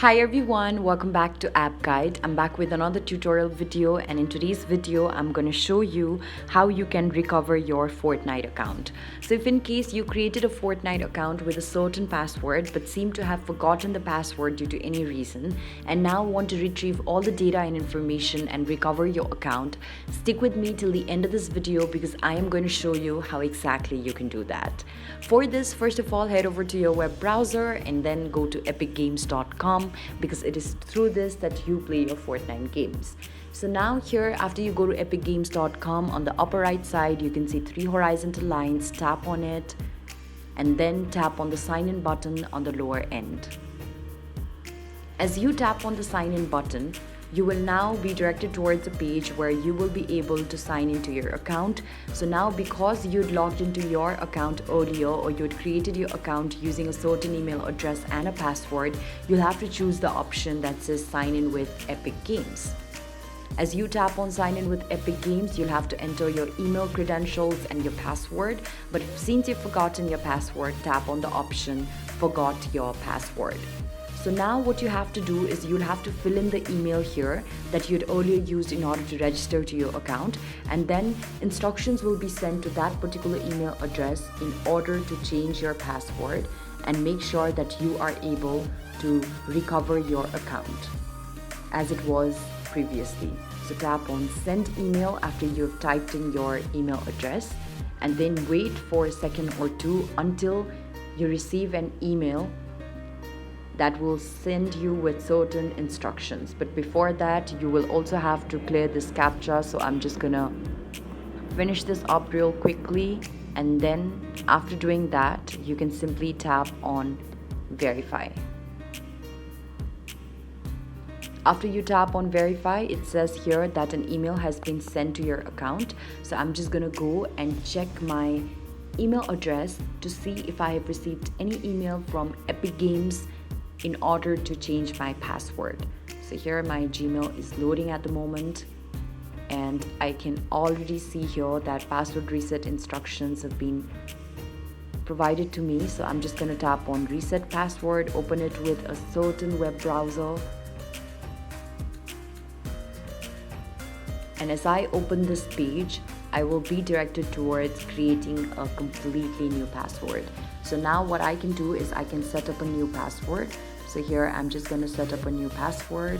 Hi everyone, welcome back to App Guide. I'm back with another tutorial video, and in today's video I'm going to show you how you can recover your Fortnite account. So if in case you created a Fortnite account with a certain password but seem to have forgotten the password due to any reason and now want to retrieve all the data and information and recover your account, stick with me till the end of this video because I am going to show you how exactly you can do that. For this, first of all, head over to your web browser and then go to epicgames.com because it is through this that you play your Fortnite games. So now here, after you go to epicgames.com, on the upper right side you can see 3 horizontal lines. Tap on it and then tap on the sign in button on the lower end. As you tap on the sign in button, you will now be directed towards a page where you will be able to sign into your account. So now, because you'd logged into your account earlier or you'd created your account using a certain email address and a password, you'll have to choose the option that says sign in with Epic Games. As you tap on sign in with Epic Games, you'll have to enter your email credentials and your password. But since you've forgotten your password, tap on the option forgot your password. So now what you have to do is you'll have to fill in the email here that you'd earlier used in order to register to your account, and then instructions will be sent to that particular email address in order to change your password and make sure that you are able to recover your account as it was previously. So tap on send email after you've typed in your email address, and then wait for a second or two until you receive an email that will send you with certain instructions. But before that, you will also have to clear this captcha. So I'm just gonna finish this up real quickly, and then after doing that, you can simply tap on verify. After you tap on verify, it says here that an email has been sent to your account. So I'm just gonna go and check my email address to see if I have received any email from Epic Games in order to change my password. So here my Gmail is loading at the moment, and I can already see here that password reset instructions have been provided to me. So I'm just going to tap on reset password, open it with a certain web browser, and as I open this page, I will be directed towards creating a completely new password. So now what I can do is I can set up a new password. So here I'm just going to set up a new password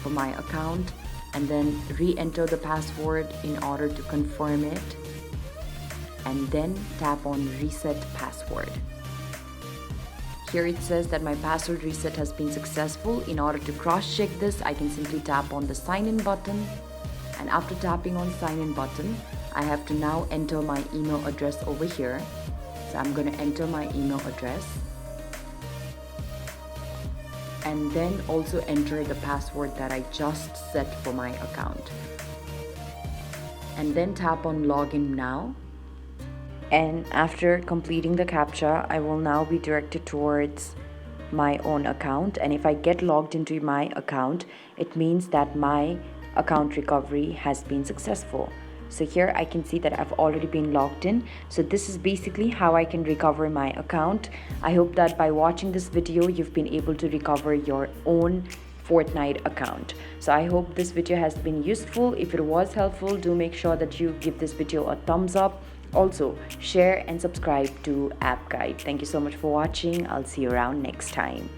for my account and then re-enter the password in order to confirm it, and then tap on reset password. Here it says that my password reset has been successful. In order to cross-check this, I can simply tap on the sign in button, and after tapping on sign in button, I have to now enter my email address over here. So I'm going to enter my email address and then also enter the password that I just set for my account, and then tap on login now. And after completing the captcha, I will now be directed towards my own account, and if I get logged into my account, it means that my account recovery has been successful. So here I can see that I've already been logged in. So this is basically how I can recover my account. I hope that by watching this video, you've been able to recover your own Fortnite account. So I hope this video has been useful. If it was helpful, do make sure that you give this video a thumbs up. Also, share and subscribe to App Guide. Thank you so much for watching. I'll see you around next time.